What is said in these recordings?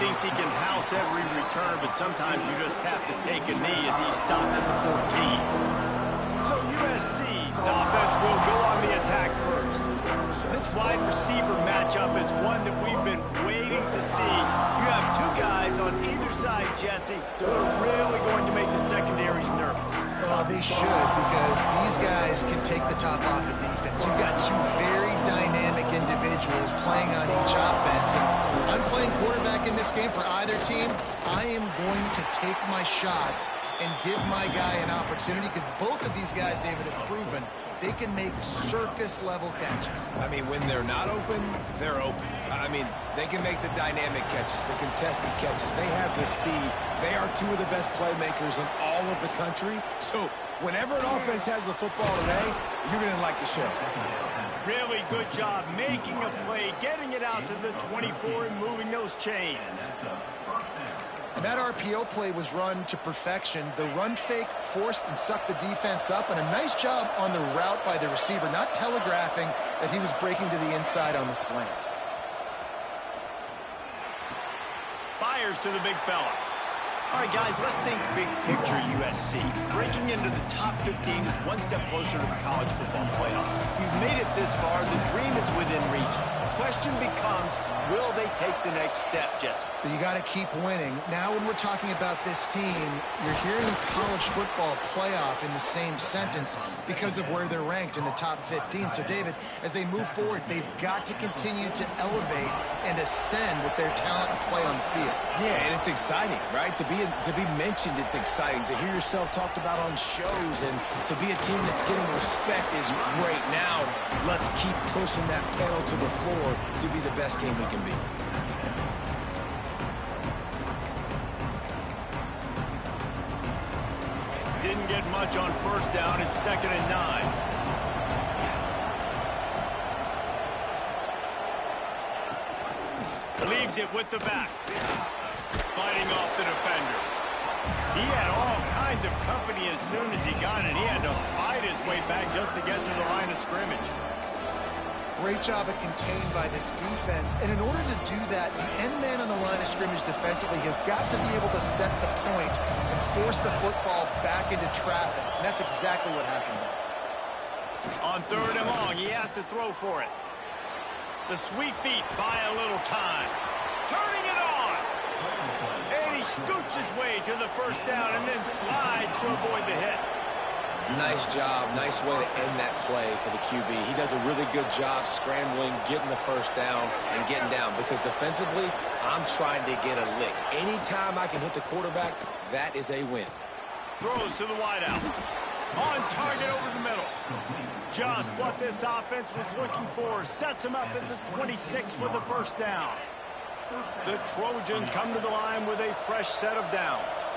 thinks he can house every return, but sometimes you just have to take a knee as he's stopped at the 14. So USC's offense will go on the attack first. This wide receiver matchup is one that we've been waiting to see. You have two guys on either side, Jesse, who are really going to make the secondaries nervous. Well, they should, because these guys can take the top off of defense. You've got two very dynamic individuals playing on each offense. And if I'm playing quarterback in this game for either team, I am going to take my shots and give my guy an opportunity, because both of these guys, David, have proven they can make circus-level catches. I mean, when they're not open, they're open. I mean, they can make the dynamic catches, the contested catches. They have the speed. They are two of the best playmakers in all of the country. So whenever an offense has the football today, you're going to like the show. Really good job making a play, getting it out to the 24 and moving those chains. And that RPO play was run to perfection. The run fake forced and sucked the defense up, and a nice job on the route by the receiver, not telegraphing that he was breaking to the inside on the slant. Fires to the big fella. All right, guys, let's think big picture USC. Breaking into the top 15 is one step closer to the college football playoff. You've made it this far. The dream is within reach. The question becomes, will they take the next step, Jesse? But you got to keep winning. Now when we're talking about this team, you're hearing college football playoff in the same sentence because of where they're ranked in the top 15. So, David, as they move forward, they've got to continue to elevate and ascend with their talent and play on the field. Yeah, and it's exciting, right? To be mentioned, it's exciting. To hear yourself talked about on shows and to be a team that's getting respect is great. Now, let's keep pushing that pedal to the floor to be the best team we can be. Didn't get much on first down. It's 2nd and 9. Leaves it with the back. Fighting off the defender. He had all kinds of company as soon as he got it. He had to fight his way back just to get to the line of scrimmage. Great job at contained by this defense. And in order to do that, the end man on the line of scrimmage defensively has got to be able to set the point and force the football back into traffic. And that's exactly what happened there. On 3rd and long, he has to throw for it. The sweet feet buy a little time. Turning it on. And he scoots his way to the first down and then slides to avoid the hit. Nice job. Nice way to end that play for the QB. He does a really good job scrambling, getting the first down, and getting down. Because defensively, I'm trying to get a lick. Anytime I can hit the quarterback, that is a win. Throws to the wideout. On target over the middle. Just what this offense was looking for. Sets him up at the 26 with the first down. The Trojans come to the line with a fresh set of downs.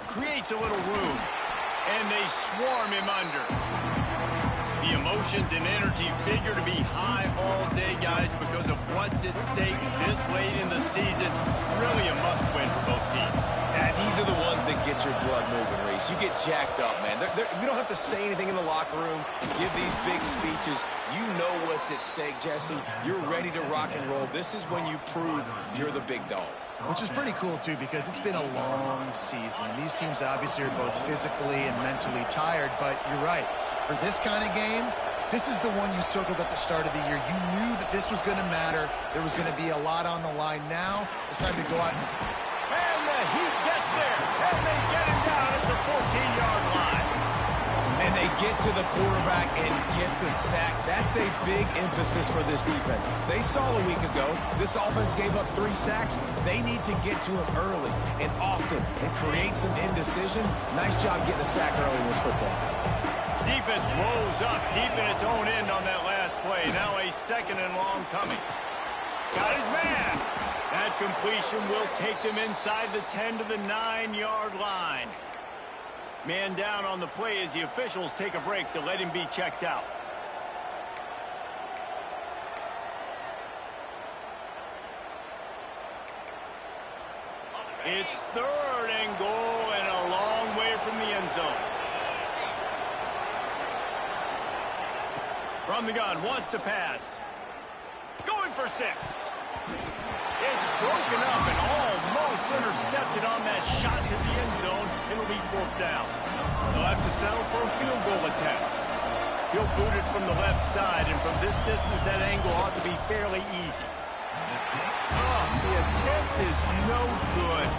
Creates a little room, and they swarm him under. The emotions and energy figure to be high all day, guys, because of what's at stake this late in the season. Really a must-win for both teams. Yeah, these are the ones that get your blood moving, Reese. You get jacked up, man. We don't have to say anything in the locker room, give these big speeches. You know what's at stake, Jesse. You're ready to rock and roll. This is when you prove you're the big dog. Which is pretty cool, too, because it's been a long season. And these teams obviously are both physically and mentally tired, but you're right. For this kind of game, this is the one you circled at the start of the year. You knew that this was going to matter. There was going to be a lot on the line. Now it's time to go out and the Heat gets there, and they get him down at the 14-yard line. And they get to the quarterback and get the sack. That's a big emphasis for this defense. They saw a week ago this offense gave up 3 sacks. They need to get to him early and often and create some indecision. Nice job getting a sack early in this football. Defense rolls up deep in its own end on that last play. Now a 2nd and long coming. Got his man. That completion will take them inside the 10 to the 9-yard line. Man down on the play as the officials take a break to let him be checked out. It's 3rd and goal and a long way from the end zone. From the gun, wants to pass. Going for 6. It's broken up and almost intercepted on that shot to the end zone. It'll be 4th down. They'll have to settle for a field goal attempt. He'll boot it from the left side, and from this distance, that angle ought to be fairly easy. Oh, the attempt is no good.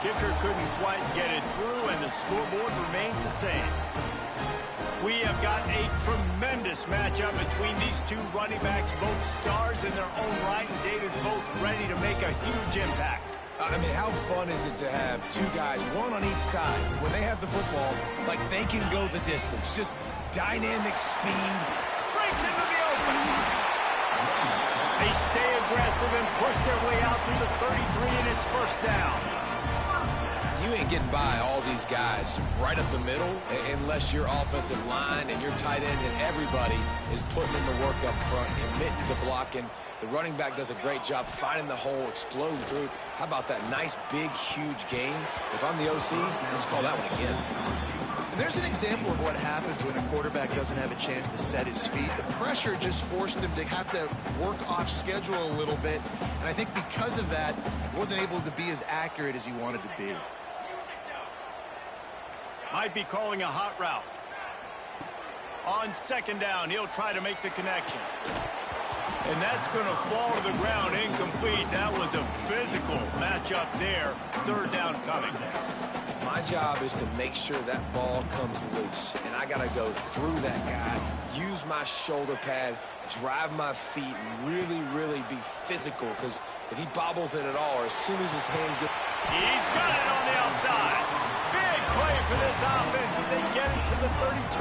Kicker couldn't quite get it through, and the scoreboard remains the same. We have got a tremendous matchup between these two running backs, both stars in their own right, and David, both ready to make a huge impact. I mean, how fun is it to have two guys, one on each side, when they have the football, like they can go the distance. Just dynamic speed. Breaks into the open. They stay aggressive and push their way out through the 33, and it's 1st down. You ain't getting by all these guys right up the middle unless your offensive line and your tight ends and everybody is putting in the work up front, committing to blocking. The running back does a great job finding the hole, exploding through. How about that nice, big, huge gain? If I'm the OC, let's call that one again. And there's an example of what happens when a quarterback doesn't have a chance to set his feet. The pressure just forced him to have to work off schedule a little bit. And I think because of that, he wasn't able to be as accurate as he wanted to be. Might be calling a hot route. On 2nd down, he'll try to make the connection. And that's going to fall to the ground incomplete. That was a physical matchup there. 3rd down coming. My job is to make sure that ball comes loose. And I got to go through that guy, use my shoulder pad, drive my feet, and really, really be physical. Because if he bobbles it at all, or as soon as his hand gets... He's got it on the outside. Big play for this offense as they get it to the 32.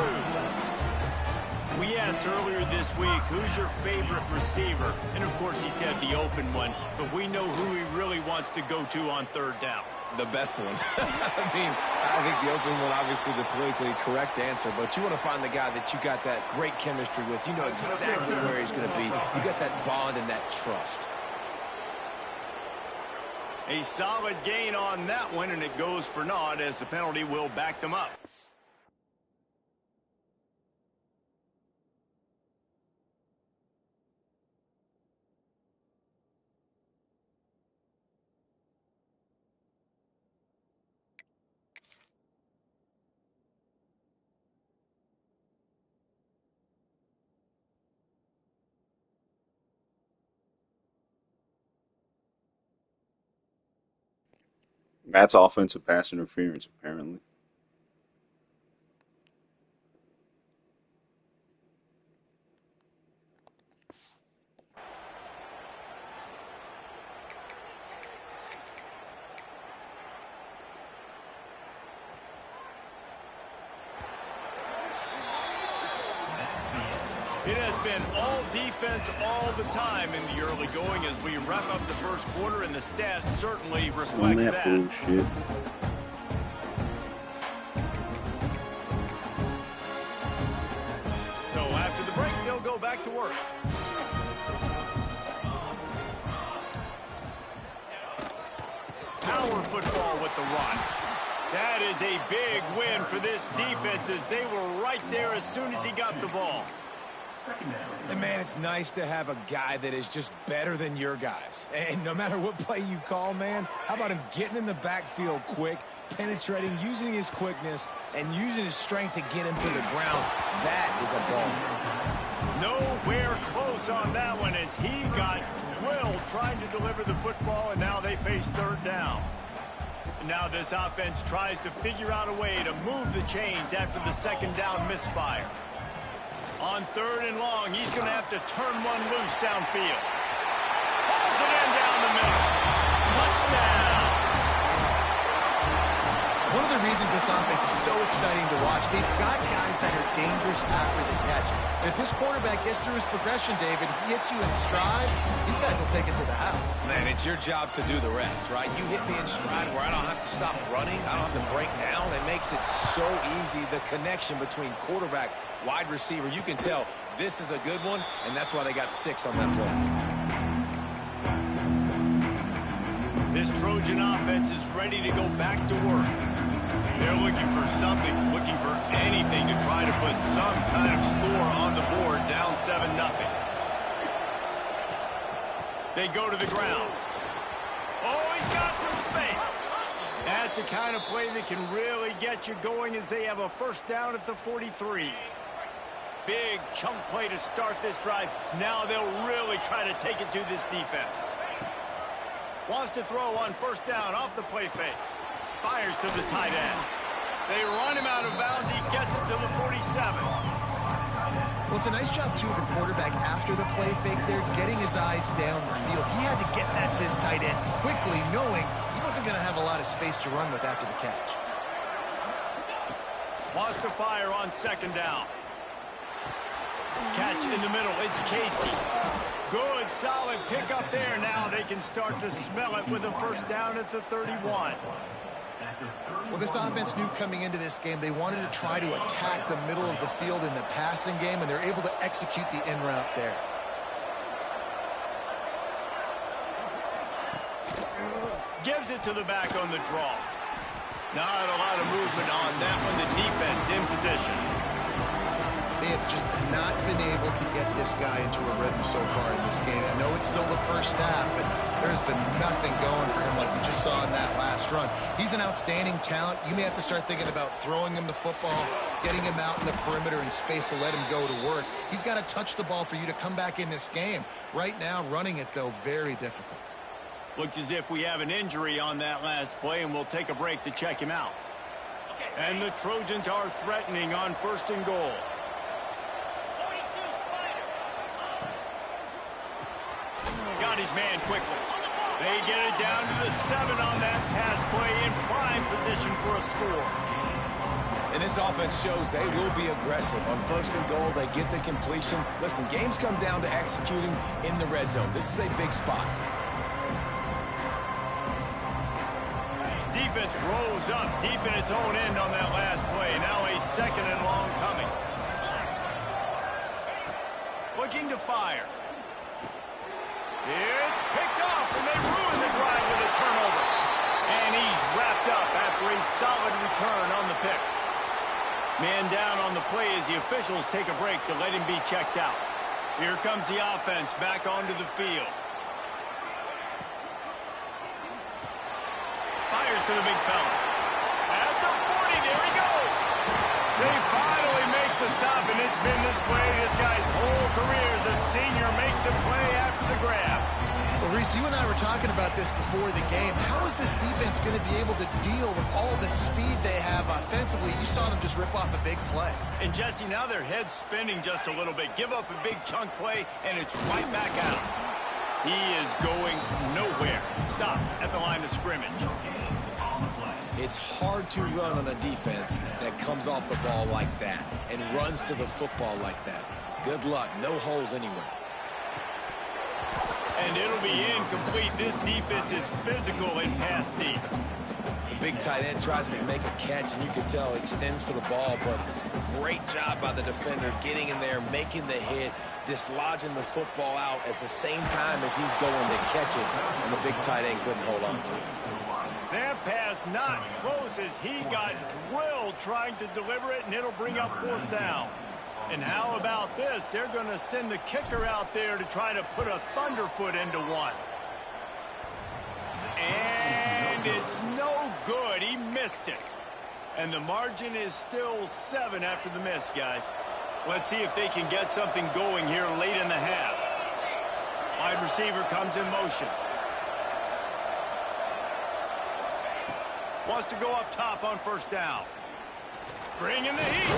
We asked earlier this week, who's your favorite receiver? And, of course, he said the open one. But we know who he really wants to go to on 3rd down. The best one. I mean, I think the open one, obviously the politically correct answer, but you want to find the guy that you got that great chemistry with. You know exactly where he's going to be. You got that bond and that trust. A solid gain on that one, and it goes for naught as the penalty will back them up. That's offensive pass interference, apparently. It has been all defense all the time in the early going as we wrap up the 1st quarter, and the stats certainly reflect that. Bullshit. So after the break, they'll go back to work. Power football with the run. That is a big win for this defense as they were right there as soon as he got the ball. And, man, it's nice to have a guy that is just better than your guys. And no matter what play you call, man, how about him getting in the backfield quick, penetrating, using his quickness, and using his strength to get him to the ground. That is a ball. Nowhere close on that one as he got drilled trying to deliver the football, and now they face 3rd down. Now this offense tries to figure out a way to move the chains after the 2nd down misfire. On 3rd and long, he's going to have to turn one loose downfield. Pulls it in down the middle. Touchdown. One of the reasons this offense is so exciting to watch, they've got guys that are dangerous after the catch. And if this quarterback gets through his progression, David, he hits you in stride, these guys will take it to the house. Man, it's your job to do the rest, right? You hit me in stride where I don't have to stop running. I don't have to break down. It makes it so easy, the connection between quarterback, wide receiver. You can tell this is a good one, and that's why they got 6 on that play. This Trojan offense is ready to go back to work. They're looking for something, looking for anything to try to put some kind of score on the board, down 7-0. They go to the ground. Oh, he's got some space. That's the kind of play that can really get you going as they have a first down at the 43. Big chunk play to start this drive. Now they'll really try to take it to this defense. Wants to throw on first down off the play fake. Fires to the tight end. They run him out of bounds. He gets it to the 47. Well, it's a nice job, too, of the quarterback after the play fake there, getting his eyes down the field. He had to get that to his tight end quickly, knowing he wasn't going to have a lot of space to run with after the catch. Wants to fire on second down. Catch in the middle. It's Casey. Good, solid pickup there. Now they can start to smell it with a first down at the 31. Well, this offense knew coming into this game they wanted to try to attack the middle of the field in the passing game, and they're able to execute the in route there. Gives it to the back on the draw. Not a lot of movement on that one. The defense in position. They have just not been able to get this guy into a rhythm so far in this game. I know it's still the first half, but there's been nothing going for him like you just saw in that last run. He's an outstanding talent. You may have to start thinking about throwing him the football, getting him out in the perimeter in space to let him go to work. He's got to touch the ball for you to come back in this game. Right now, running it, though, very difficult. Looks as if we have an injury on that last play, and we'll take a break to check him out. And the Trojans are threatening on first and goal. Got his man quickly. They get it down to the 7 on that pass play, in prime position for a score. And this offense shows they will be aggressive. On first and goal, they get the completion. Listen, games come down to executing in the red zone. This is a big spot. Defense rolls up deep in its own end on that last play. Now a second and long coming. Looking to fire. It's picked off, and they ruin the drive with a turnover. And he's wrapped up after a solid return on the pick. Man down on the play as the officials take a break to let him be checked out. Here comes the offense back onto the field. Fires to the big fella. At the 40, there he goes. They finally make the stop, and it's been this way this guy's whole career as a senior makes a play after the grab. Well, Reese, you and I were talking about this before the game. How is this defense going to be able to deal with all the speed they have offensively? You saw them just rip off a big play. And, Jesse, now their head's spinning just a little bit. Give up a big chunk play, and it's right back out. He is going nowhere. Stop at the line of scrimmage. It's hard to run on a defense that comes off the ball like that and runs to the football like that. Good luck. No holes anywhere. And it'll be incomplete. This defense is physical and pass deep. The big tight end tries to make a catch, and you can tell he extends for the ball, but great job by the defender getting in there, making the hit, dislodging the football out at the same time as he's going to catch it, and the big tight end couldn't hold on to it. That pass not close as he got drilled trying to deliver it, and it'll bring up fourth down. And how about this? They're going to send the kicker out there to try to put a thunderfoot into one. And it's no good. He missed it. And the margin is still 7 after the miss, guys. Let's see if they can get something going here late in the half. Wide receiver comes in motion. Wants to go up top on first down. Bringing the heat.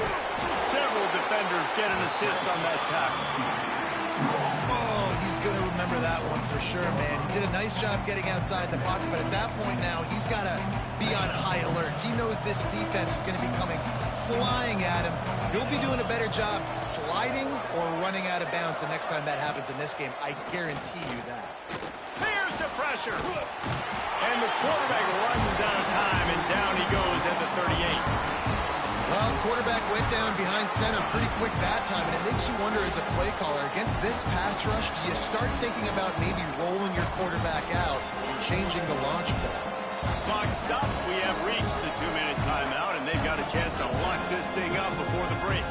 Several defenders get an assist on that tackle. Oh, he's going to remember that one for sure, man. He did a nice job getting outside the pocket, but at that point now, he's got to be on high alert. He knows this defense is going to be coming flying at him. He'll be doing a better job sliding or running out of bounds the next time that happens in this game. I guarantee you that. Here's the pressure. And the quarterback runs out of time, and down he goes at the 38. Well, quarterback went down behind center pretty quick that time, and it makes you wonder as a play caller, against this pass rush, do you start thinking about maybe rolling your quarterback out and changing the launch play? Clock stops. We have reached the 2-minute timeout they've got a chance to lock this thing up before the break.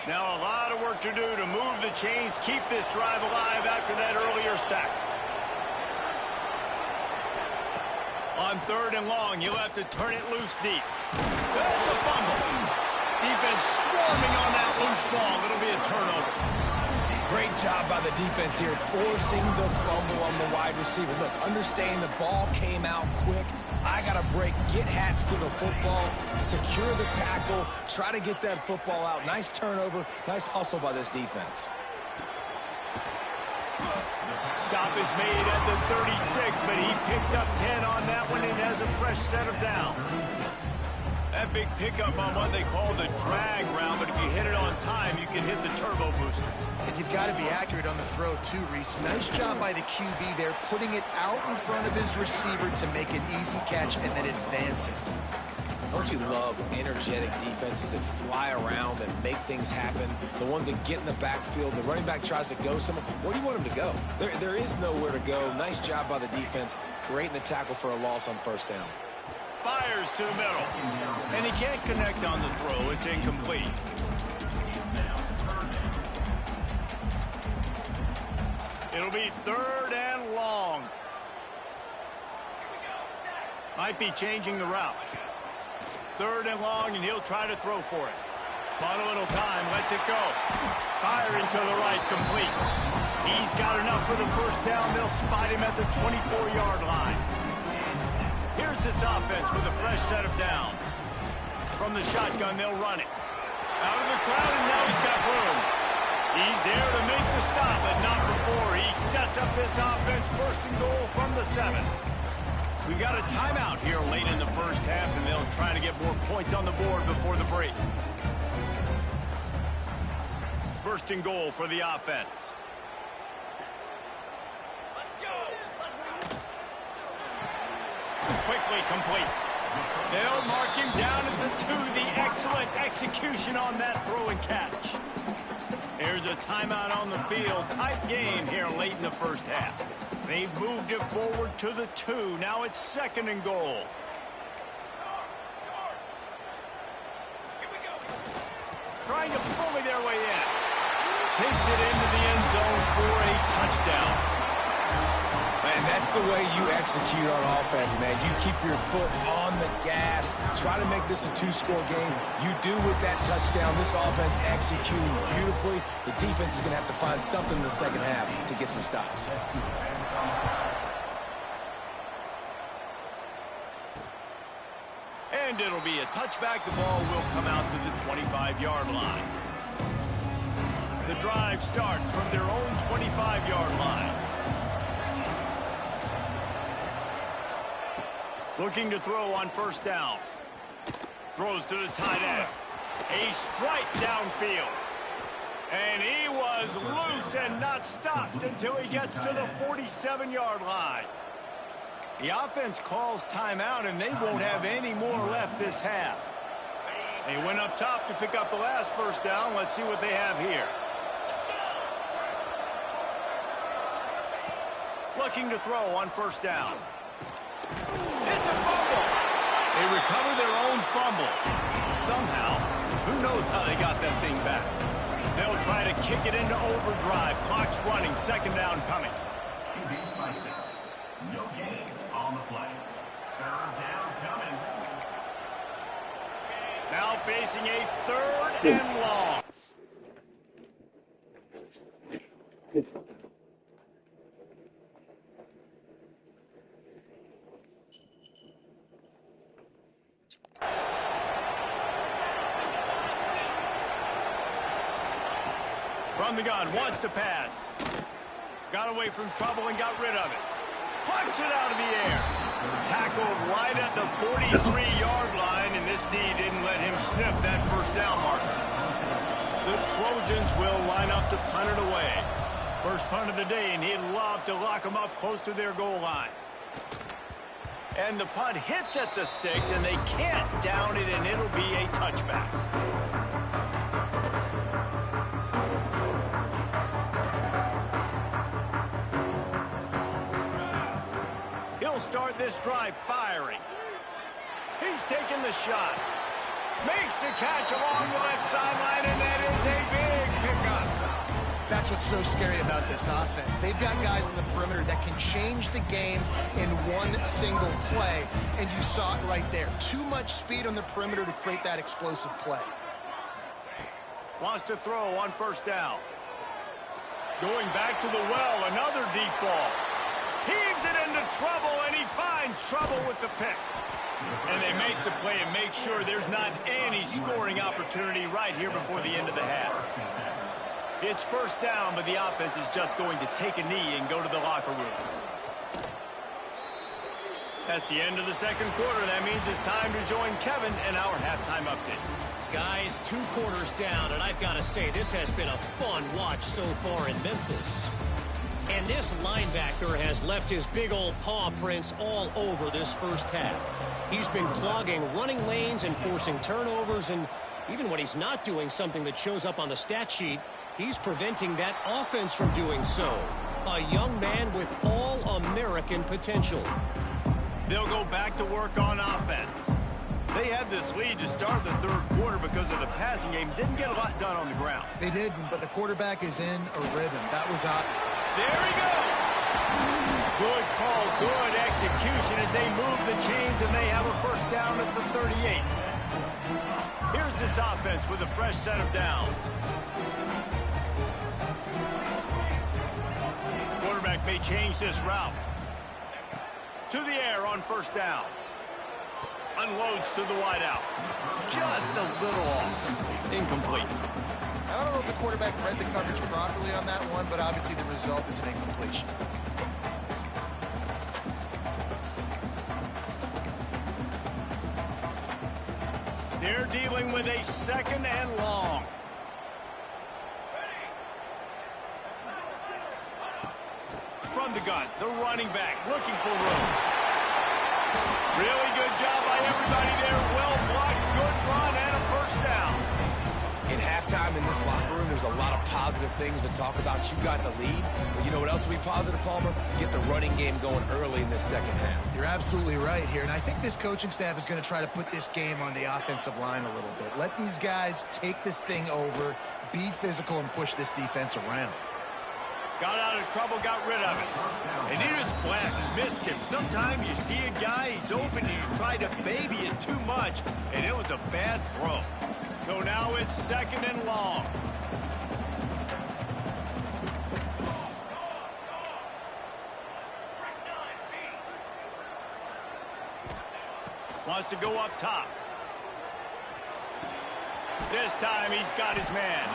Now a lot of work to do to move the chains, keep this drive alive after that earlier sack. On 3rd and long, you'll have to turn it loose deep. That's a fumble. Defense swarming on that loose ball. It'll be a turnover. Great job by the defense here, forcing the fumble on the wide receiver. Look, understand the ball came out quick. I got to break, get hats to the football, secure the tackle, try to get that football out. Nice turnover, nice hustle by this defense. Stop is made at the 36, but he picked up 10 on that one and has a fresh set of downs. That big pickup on what they call the drag round, but if you hit it on time, you can hit the turbo booster. And you've got to be accurate on the throw, too, Reese. Nice job by the QB there, putting it out in front of his receiver to make an easy catch and then advance it. Don't you love energetic defenses that fly around and make things happen? The ones that get in the backfield, the running back tries to go somewhere. Where do you want him to go? There is nowhere to go. Nice job by the defense, creating the tackle for a loss on 1st down. Fires to the middle. And he can't connect on the throw. It's incomplete. It'll be 3rd and long. Might be changing the route. 3rd and long, and he'll try to throw for it. Bought a little time, lets it go. Firing to the right, complete. He's got enough for the 1st down. They'll spot him at the 24-yard line. Here's this offense with a fresh set of downs. From the shotgun, they'll run it. Out of the crowd, and now he's got room. He's there to make the stop, but not before. He sets up this offense, 1st and goal from the 7. We got a timeout here late in the 1st half, and they'll try to get more points on the board before the break. 1st and goal for the offense. Quickly complete. They'll mark him down at the 2. The excellent execution on that throw and catch. There's a timeout on the field. Tight game here late in the 1st half. They've moved it forward to the 2. Now it's 2nd and goal. Trying to bully their way in. Takes it into the end zone for a touchdown. And that's the way you execute on offense, man. You keep your foot on the gas. Try to make this a 2-score game. You do with that touchdown. This offense executing beautifully. The defense is going to have to find something in the 2nd half to get some stops. And it'll be a touchback. The ball will come out to the 25-yard line. The drive starts from their own 25-yard line. Looking to throw on 1st down. Throws to the tight end. A strike downfield. And he was loose and not stopped until he gets to the 47-yard line. The offense calls timeout, and they won't have any more left this half. They went up top to pick up the last 1st down. Let's see what they have here. Looking to throw on 1st down. It's a fumble. They recover their own fumble. Somehow, who knows how they got that thing back. They'll try to kick it into overdrive. Clock's running. 2nd down coming. QB's by 6. No gain on the play. 3rd down coming. Now facing a 3rd and long. From the gun, wants to pass. Got away from trouble and got rid of it. Punts it out of the air. Tackled right at the 43-yard line, and this D didn't let him sniff that 1st down marker. The Trojans will line up to punt it away. 1st punt of the day, and he'd love to lock them up close to their goal line. And the punt hits at the 6, and they can't down it, and it'll be a touchback. start this drive firing. He's taking the shot. Makes the catch along the left sideline, and that is a big pickup. That's what's so scary about this offense. They've got guys in the perimeter that can change the game in one single play, and you saw it right there. Too much speed on the perimeter to create that explosive play. Wants to throw on first down. Going back to the well, another deep ball. Heaves it into trouble, and he finds trouble with the pick. And they make the play and make sure there's not any scoring opportunity right here before the end of the half. It's first down, but the offense is just going to take a knee and go to the locker room. That's the end of the second quarter. That means it's time to join Kevin in our halftime update. Guys, 2 quarters down, and I've got to say, this has been a fun watch so far in Memphis. And this linebacker has left his big old paw prints all over this first half. He's been clogging running lanes and forcing turnovers, and even when he's not doing something that shows up on the stat sheet, he's preventing that offense from doing so. A young man with all-American potential. They'll go back to work on offense. They had this lead to start the third quarter because of the passing game. Didn't get a lot done on the ground. They did, but the quarterback is in a rhythm. That was obvious. There he goes. Good call, good execution as they move the chains, and they have a first down at the 38. Here's this offense with a fresh set of downs. Quarterback may change this route. To the air on first down. Unloads to the wideout. Just a little off. Incomplete. I don't know if the quarterback read the coverage properly on that one, but obviously the result is an incompletion. They're dealing with a second and long. From the gun, the running back looking for room. Really good job by everybody there. Well blocked, good run, and a first down. In halftime in this locker room, there's a lot of positive things to talk about. You got the lead, but you know what else will be positive, Palmer? Get the running game going early in this second half. You're absolutely right here, and I think this coaching staff is going to try to put this game on the offensive line a little bit. Let these guys take this thing over, be physical, and push this defense around. Got out of trouble, got rid of it. And he just flat missed him. Sometimes you see a guy, he's open, and you try to baby it too much, and it was a bad throw. So now it's second and long. Wants to go up top. This time he's got his man.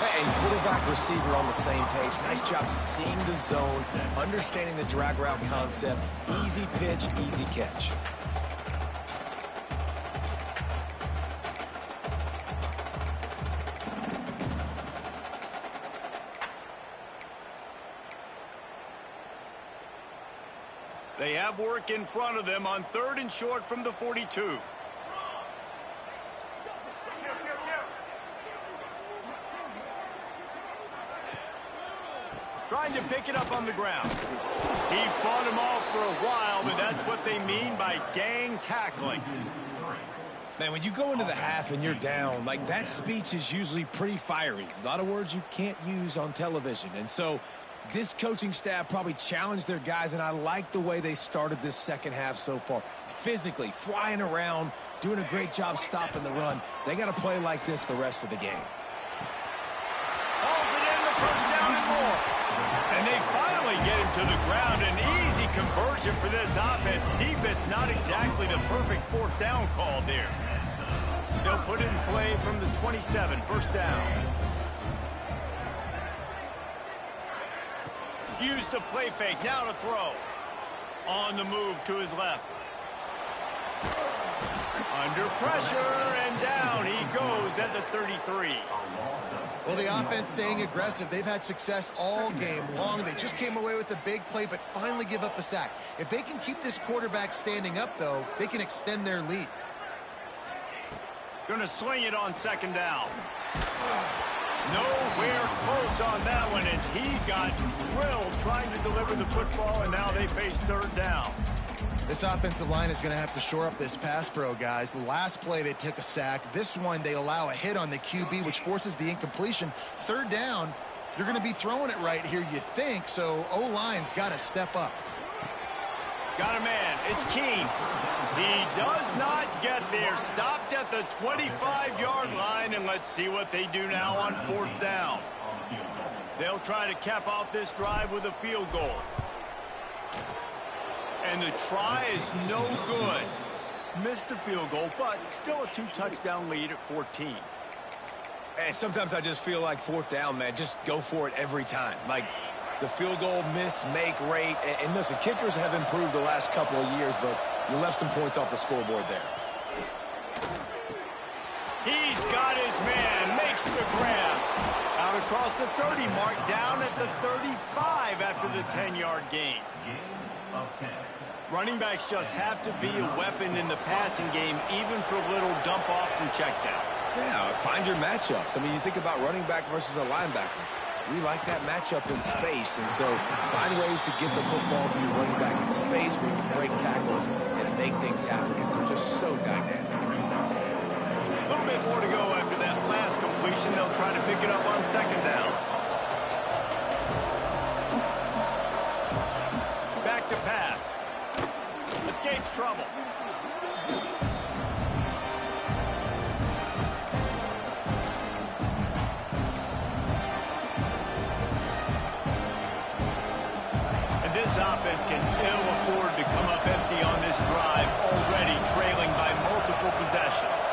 And quarterback receiver on the same page. Nice job seeing the zone, understanding the drag route concept. Easy pitch, easy catch. They have work in front of them on third and short from the 42. Trying to pick it up on the ground. He fought him off for a while, but that's what they mean by gang tackling. Man, when you go into the half and you're down, like, that speech is usually pretty fiery. A lot of words you can't use on television. And so this coaching staff probably challenged their guys, and I like the way they started this second half so far. Physically, flying around, doing a great job stopping the run. They got to play like this the rest of the game. Hauls it in, the first down and more. And they finally get him to the ground. An easy conversion for this offense. Defense not exactly the perfect fourth down call there. They'll put it in play from the 27, first down. Use the play fake, now to throw. On the move to his left. Under pressure, and down he goes at the 33. Well, the offense staying aggressive. They've had success all game long. They just came away with a big play, but finally give up a sack. If they can keep this quarterback standing up, though, they can extend their lead. Gonna swing it on second down. Nowhere close on that one as he got drilled trying to deliver the football, and now they face third down. This offensive line is going to have to shore up this pass pro, guys. The last play, they took a sack. This one, they allow a hit on the QB, which forces the incompletion. Third down, you're going to be throwing it right here, you think, so O-line's got to step up. Got a man. It's Keene. He does not get there. Stopped at the 25-yard line, and let's see what they do now on fourth down. They'll try to cap off this drive with a field goal. And the try is no good. Missed the field goal, but still a 2-touchdown lead at 14. And sometimes I just feel like fourth down, man, just go for it every time. Like the field goal miss, make rate. And listen, kickers have improved the last couple of years, but you left some points off the scoreboard there. He's got his man, makes the grab. Out across the 30 mark, down at the 35 after the 10-yard gain. Of 10. Running backs just have to be a weapon in the passing game, even for little dump-offs and checkdowns. Yeah, find your matchups. I mean, you think about running back versus a linebacker. We like that matchup in space, and so find ways to get the football to your running back in space where you can break tackles and make things happen because they're just so dynamic. A little bit more to go after that last completion. They'll try to pick it up on second down. Back to pass. Escapes trouble. And this offense can ill afford to come up empty on this drive, already trailing by multiple possessions.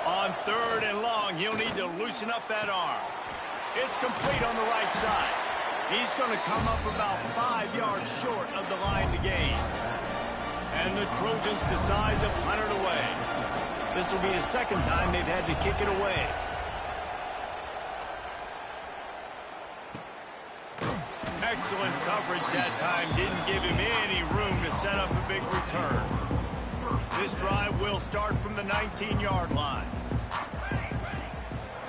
On third and long, he'll need to loosen up that arm. It's complete on the right side. He's going to come up about 5 yards short of the line to gain. And the Trojans decide to punt it away. This will be the second time they've had to kick it away. Excellent coverage that time. Didn't give him any room to set up a big return. This drive will start from the 19-yard line.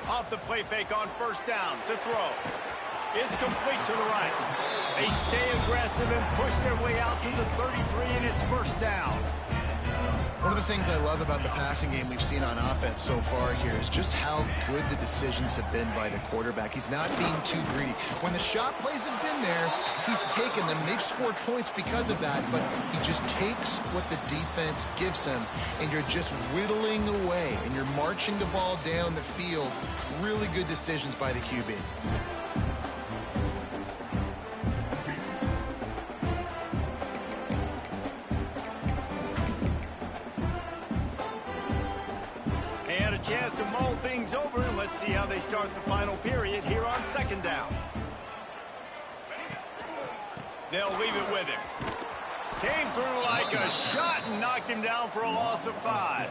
Off the play fake on first down to throw. It's complete to the right. They stay aggressive and push their way out to the 33, and it's first down. One of the things I love about the passing game we've seen on offense so far here is just how good the decisions have been by the quarterback. He's not being too greedy. When the shot plays have been there, he's taken them. They've scored points because of that, but he just takes what the defense gives him, and you're just whittling away, and you're marching the ball down the field. Really good decisions by the QB. Chance to mull things over, and let's see how they start the final period here on second down. They'll leave it with him. Came through like a shot and knocked him down for a loss of 5.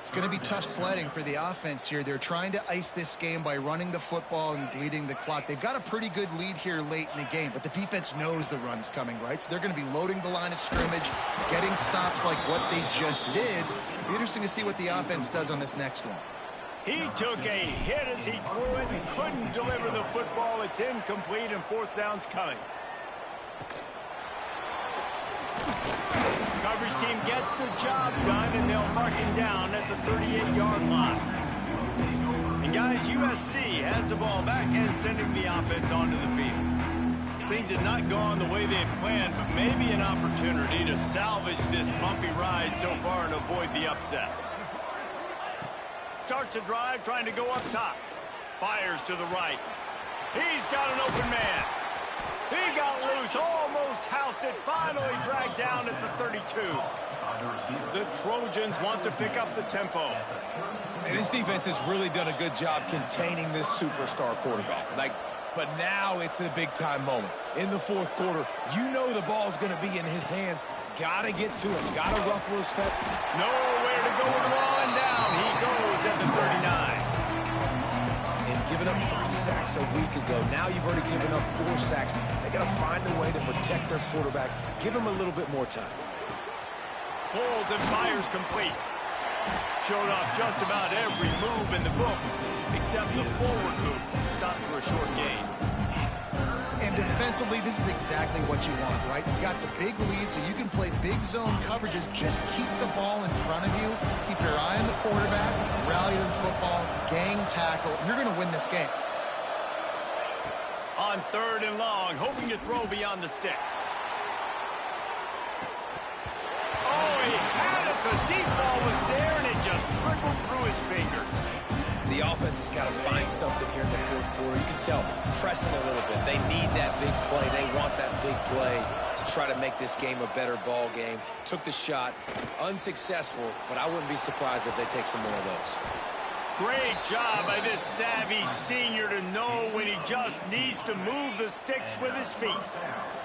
It's going to be tough sledding for the offense here. They're trying to ice this game by running the football and bleeding the clock. They've got a pretty good lead here late in the game, but the defense knows the run's coming, right? So they're going to be loading the line of scrimmage, getting stops like what they just did. It'll be interesting to see what the offense does on this next one. He took a hit as he threw it and couldn't deliver the football. It's incomplete, and fourth down's coming. Coverage team gets the job done, and they'll mark him down at the 38-yard line. And guys, USC has the ball back and sending the offense onto the field. Things have not gone the way they had planned, but maybe an opportunity to salvage this bumpy ride so far and avoid the upset. Starts a drive trying to go up top. Fires to the right. He's got an open man. He got loose, almost housed it, finally dragged down at the 32. The Trojans want to pick up the tempo. And this defense has really done a good job containing this superstar quarterback. But now it's a big-time moment. In the fourth quarter, you know the ball's going to be in his hands. Got to get to him. Got to ruffle his feathers. Nowhere to go with the ball, and down he goes at the 39. Given up 3 sacks a week ago. Now you've already given up 4 sacks. They got to find a way to protect their quarterback. Give him a little bit more time. Pulls and fires complete. Showed off just about every move in the book, except the forward move. Stopped for a short gain. And defensively, this is exactly what you want, right? You got the big lead, so you can play big zone coverages. Just keep the ball in front of you. Keep your eye on the quarterback. Rally to the football. Gang tackle. You're going to win this game. On 3rd and long, hoping to throw beyond the sticks. Oh, he had it. The deep ball was there, and it just trickled through his fingers. The offense has got to find something here in the 4th quarter. You can tell, pressing a little bit. They need that big play. They want that big play to try to make this game a better ball game. Took the shot, unsuccessful, but I wouldn't be surprised if they take some more of those. Great job by this savvy senior to know when he just needs to move the sticks with his feet.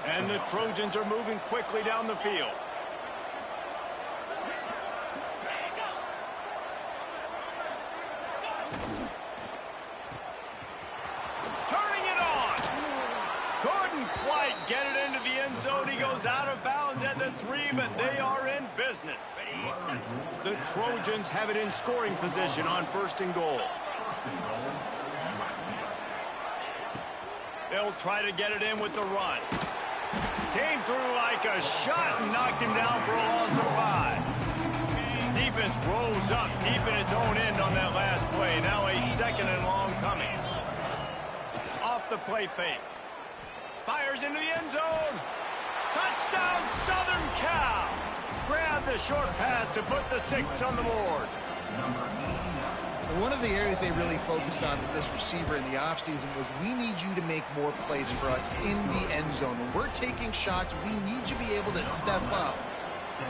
And the Trojans are moving quickly down the field. Turning it on. Couldn't quite get it into the end zone. He goes out of bounds at the 3, but they are in business. The Trojans have it in scoring position on 1st and goal. They'll try to get it in with the run. Came through like a shot and knocked him down for a loss of 5. Defense rose up deep in its own end on that last play. Now a 2nd and long coming. Off the play fake. Fires into the end zone. Touchdown, Southern Cal. Grab the short pass to put the 6 on the board. One of the areas they really focused on with this receiver in the offseason was we need you to make more plays for us in the end zone. When we're taking shots, we need you to be able to step up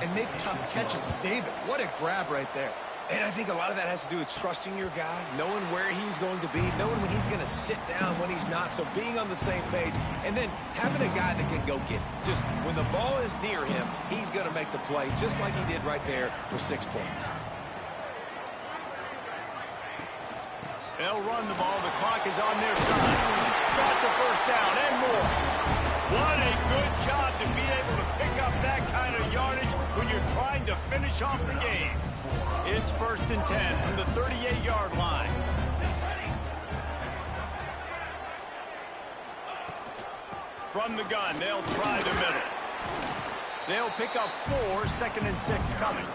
and make tough catches. David, what a grab right there. And I think a lot of that has to do with trusting your guy, knowing where he's going to be, knowing when he's going to sit down, when he's not, so being on the same page, and then having a guy that can go get it. Just when the ball is near him, he's going to make the play, just like he did right there for 6 points. They'll run the ball. The clock is on their side. Got the 1st down and more. What a good job to be able to pick up that kind of yardage when you're trying to finish off the game. It's 1st and 10 from the 38-yard line. From the gun, they'll try the middle. They'll pick up 4, 2nd and 6 coming.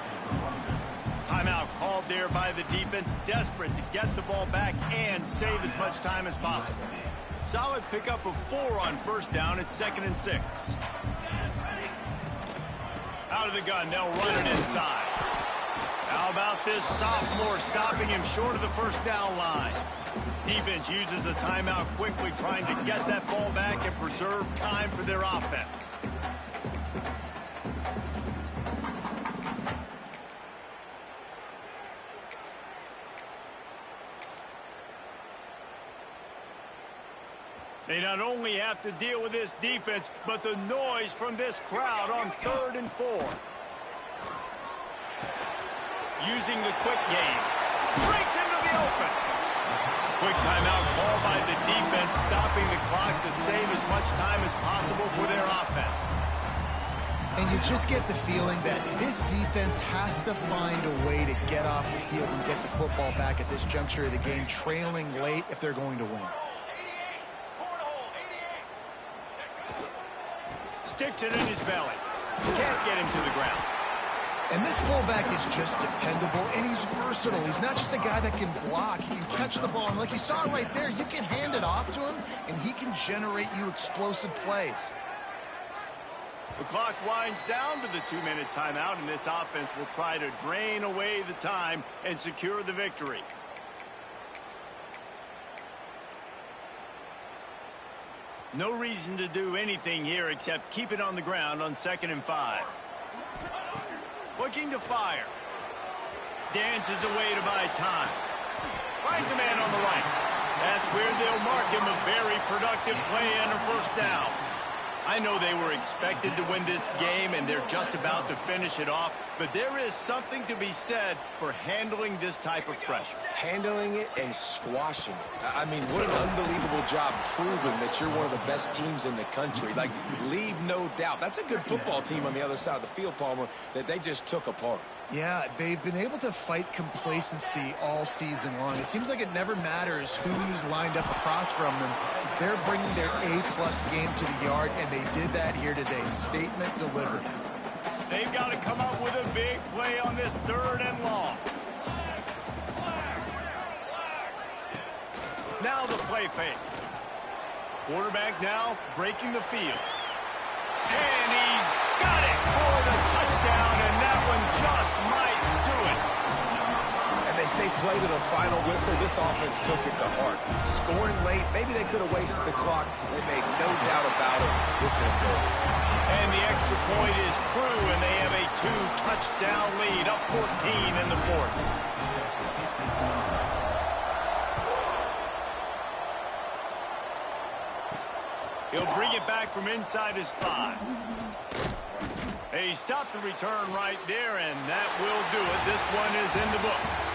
Timeout called there by the defense, desperate to get the ball back and save as much time as possible. Solid pickup of 4 on 1st down. It's 2nd and 6. Out of the gun, they'll run it inside. How about this sophomore stopping him short of the 1st down line? Defense uses a timeout quickly, trying to get that ball back and preserve time for their offense. They not only have to deal with this defense, but the noise from this crowd on 3rd and 4. Using the quick game. Breaks into the open. Quick timeout called by the defense, stopping the clock to save as much time as possible for their offense. And you just get the feeling that this defense has to find a way to get off the field and get the football back at this juncture of the game, trailing late if they're going to win. Sticks it in his belly. Can't get him to the ground. And this fullback is just dependable, and he's versatile. He's not just a guy that can block. He can catch the ball, and like you saw right there, you can hand it off to him, and he can generate you explosive plays. The clock winds down to the 2-minute timeout, and this offense will try to drain away the time and secure the victory. No reason to do anything here except keep it on the ground on 2nd and 5. Looking to fire. Dances away to buy time. Finds a man on the right. That's where they'll mark him a very productive play and a 1st down. I know they were expected to win this game, and they're just about to finish it off, but there is something to be said for handling this type of pressure. Handling it and squashing it. I mean, what an unbelievable job proving that you're one of the best teams in the country. Like, leave no doubt. That's a good football team on the other side of the field, Palmer, that they just took apart. Yeah, they've been able to fight complacency all season long. It seems like it never matters who's lined up across from them. They're bringing their A-plus game to the yard, and they did that here today. Statement delivered. They've got to come up with a big play on this 3rd and long. Now the play fake. Quarterback now breaking the field. And he's got it for the touchdown, and that one just might do it. And they say play to the final whistle. This offense took it to heart. Scoring late, maybe they could have wasted the clock. They made no doubt about it. This one's over. And the extra point is true, and they have a 2-touchdown lead, up 14 in the 4th. He'll bring it back from inside his 5. He stopped the return right there, and that will do it. This one is in the books.